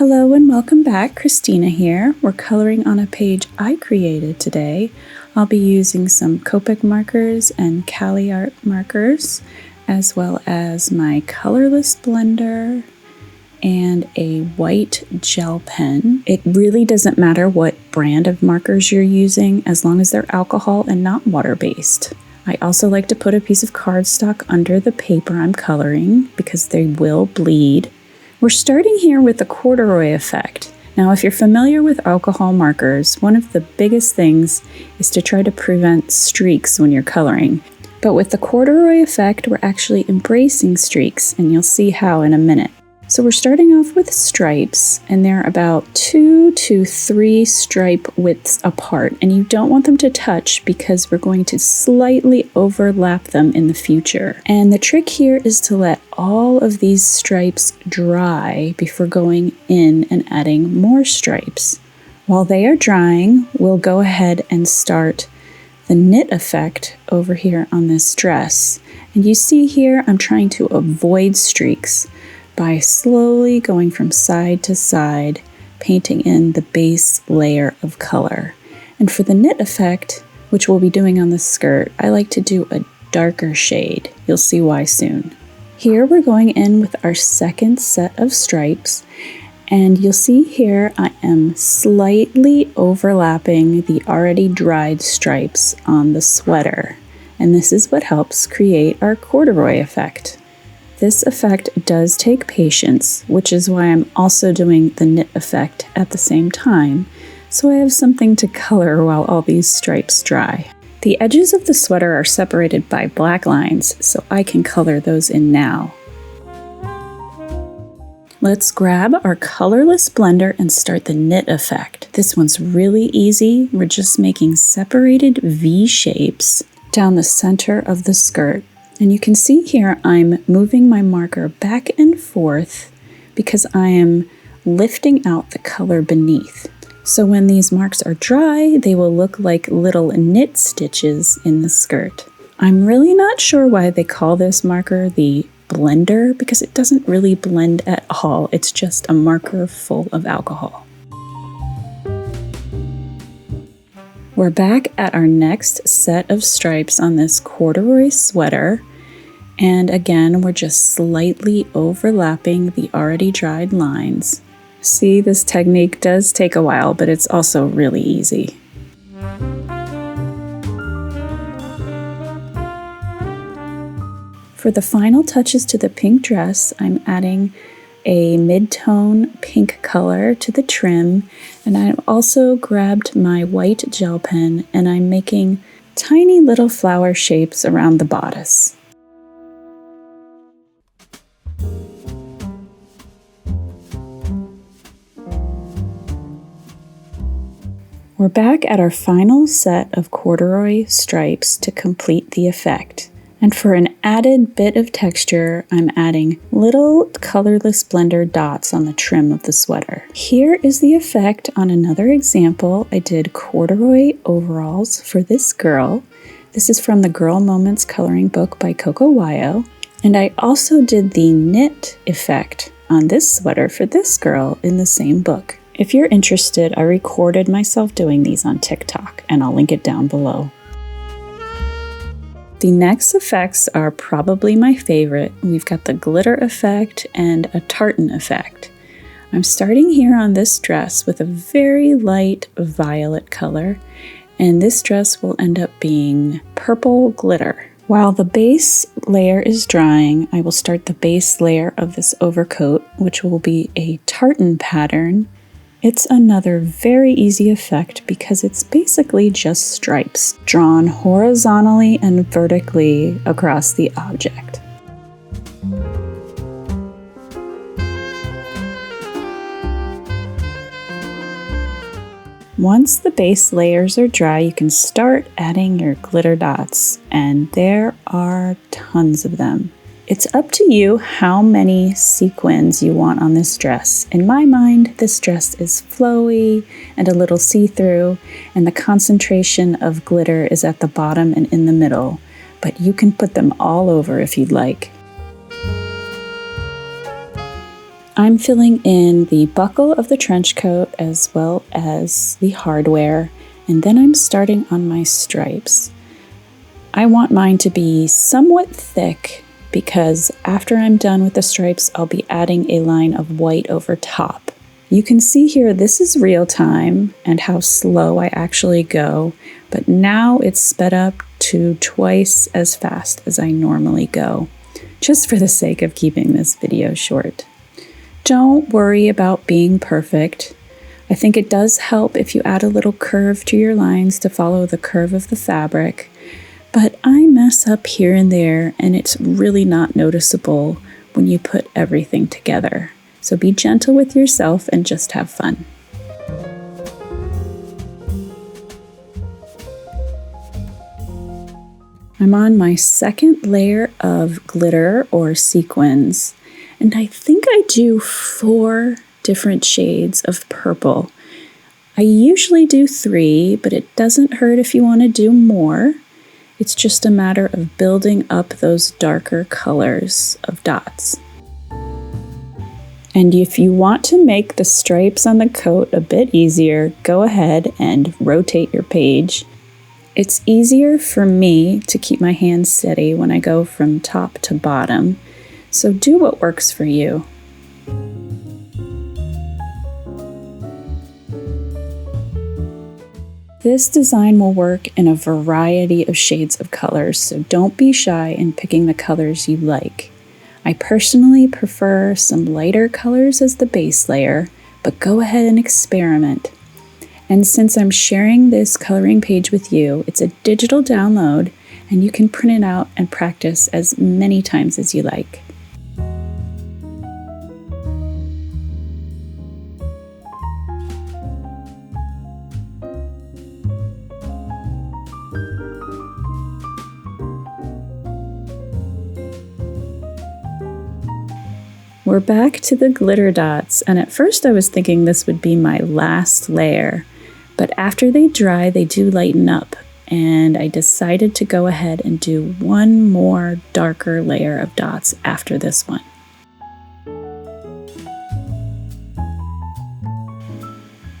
Hello and welcome back, Christina here. We're coloring on a page I created today. I'll be using some Copic markers and Cali Art markers, as well as my colorless blender and a white gel pen. It really doesn't matter what brand of markers you're using as long as they're alcohol and not water-based. I also like to put a piece of cardstock under the paper I'm coloring because they will bleed. We're starting here with the corduroy effect. Now, if you're familiar with alcohol markers, one of the biggest things is to try to prevent streaks when you're coloring. But with the corduroy effect, we're actually embracing streaks, and you'll see how in a minute. So we're starting off with stripes, and they're about 2 to 3 stripe widths apart, and you don't want them to touch because we're going to slightly overlap them in the future. And the trick here is to let all of these stripes dry before going in and adding more stripes. While they are drying, we'll go ahead and start the knit effect over here on this dress. And you see here, I'm trying to avoid streaks by slowly going from side to side, painting in the base layer of color. And for the knit effect, which we'll be doing on the skirt, I like to do a darker shade. You'll see why soon. Here we're going in with our second set of stripes, and you'll see here I am slightly overlapping the already dried stripes on the sweater. And this is what helps create our corduroy effect. This effect does take patience, which is why I'm also doing the knit effect at the same time, so I have something to color while all these stripes dry. The edges of the sweater are separated by black lines, so I can color those in now. Let's grab our colorless blender and start the knit effect. This one's really easy. We're just making separated V shapes down the center of the skirt. And you can see here I'm moving my marker back and forth because I am lifting out the color beneath. So when these marks are dry, they will look like little knit stitches in the skirt. I'm really not sure why they call this marker the blender because it doesn't really blend at all. It's just a marker full of alcohol. We're back at our next set of stripes on this corduroy sweater. And again, we're just slightly overlapping the already dried lines. See, this technique does take a while, but it's also really easy. For the final touches to the pink dress, I'm adding a mid-tone pink color to the trim, and I've also grabbed my white gel pen and I'm making tiny little flower shapes around the bodice. We're back at our final set of corduroy stripes to complete the effect. And for an added bit of texture, I'm adding little colorless blender dots on the trim of the sweater. Here is the effect on another example. I did corduroy overalls for this girl. This is from the Girl Moments coloring book by Coco Wyo. And I also did the knit effect on this sweater for this girl in the same book. If you're interested, I recorded myself doing these on TikTok, and I'll link it down below. The next effects are probably my favorite. We've got the glitter effect and a tartan effect. I'm starting here on this dress with a very light violet color, and this dress will end up being purple glitter. While the base layer is drying, I will start the base layer of this overcoat, which will be a tartan pattern. It's another very easy effect because it's basically just stripes drawn horizontally and vertically across the object. Once the base layers are dry, you can start adding your glitter dots, and there are tons of them. It's up to you how many sequins you want on this dress. In my mind, this dress is flowy and a little see-through, and the concentration of glitter is at the bottom and in the middle, but you can put them all over if you'd like. I'm filling in the buckle of the trench coat as well as the hardware, and then I'm starting on my stripes. I want mine to be somewhat thick because after I'm done with the stripes, I'll be adding a line of white over top. You can see here this is real time and how slow I actually go, but now it's sped up to twice as fast as I normally go, just for the sake of keeping this video short. Don't worry about being perfect. I think it does help if you add a little curve to your lines to follow the curve of the fabric, but I mess up here and there and it's really not noticeable when you put everything together. So be gentle with yourself and just have fun. I'm on my second layer of glitter or sequins, and I think I do 4 different shades of purple. I usually do 3, but it doesn't hurt if you want to do more. It's just a matter of building up those darker colors of dots. And if you want to make the stripes on the coat a bit easier, go ahead and rotate your page. It's easier for me to keep my hands steady when I go from top to bottom, so do what works for you. This design will work in a variety of shades of colors, so don't be shy in picking the colors you like. I personally prefer some lighter colors as the base layer, but go ahead and experiment. And since I'm sharing this coloring page with you, it's a digital download and you can print it out and practice as many times as you like. We're back to the glitter dots, and at first I was thinking this would be my last layer, but after they dry, they do lighten up, and I decided to go ahead and do one more darker layer of dots after this one.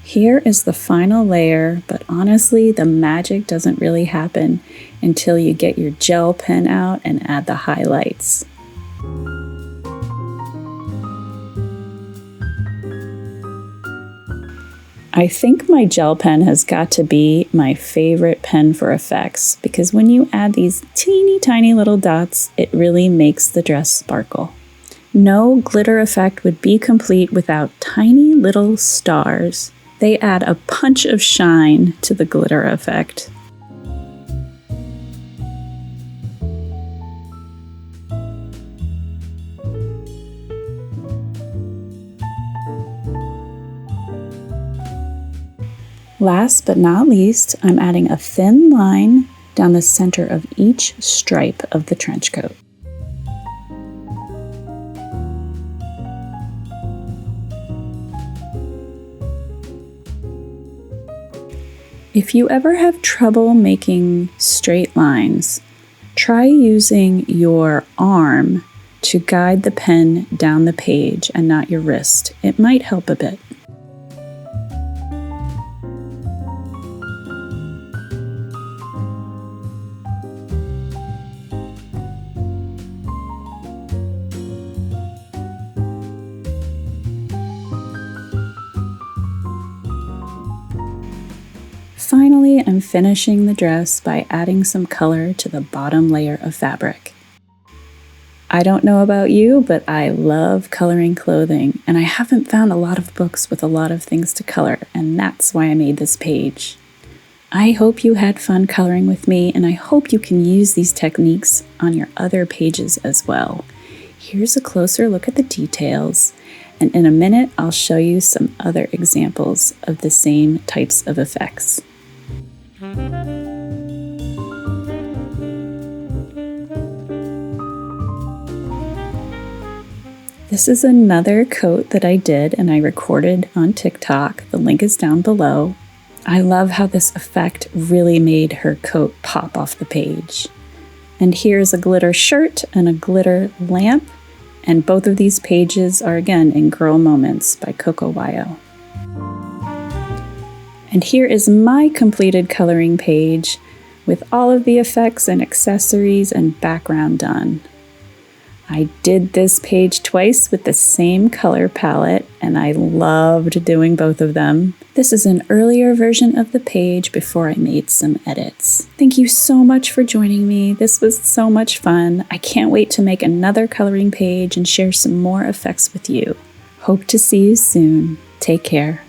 Here is the final layer, but honestly, the magic doesn't really happen until you get your gel pen out and add the highlights. I think my gel pen has got to be my favorite pen for effects because when you add these teeny tiny little dots, it really makes the dress sparkle. No glitter effect would be complete without tiny little stars. They add a punch of shine to the glitter effect. Last but not least, I'm adding a thin line down the center of each stripe of the trench coat. If you ever have trouble making straight lines, try using your arm to guide the pen down the page and not your wrist. It might help a bit. Finally, I'm finishing the dress by adding some color to the bottom layer of fabric. I don't know about you, but I love coloring clothing, and I haven't found a lot of books with a lot of things to color, and that's why I made this page. I hope you had fun coloring with me, and I hope you can use these techniques on your other pages as well. Here's a closer look at the details, and in a minute I'll show you some other examples of the same types of effects. This is another coat that I did and I recorded on TikTok. The link is down below. I love how this effect really made her coat pop off the page. And here's a glitter shirt and a glitter lamp. And both of these pages are again in Girl Moments by Coco Wyo. And here is my completed coloring page with all of the effects and accessories and background done. I did this page twice with the same color palette, and I loved doing both of them. This is an earlier version of the page before I made some edits. Thank you so much for joining me. This was so much fun. I can't wait to make another coloring page and share some more effects with you. Hope to see you soon. Take care.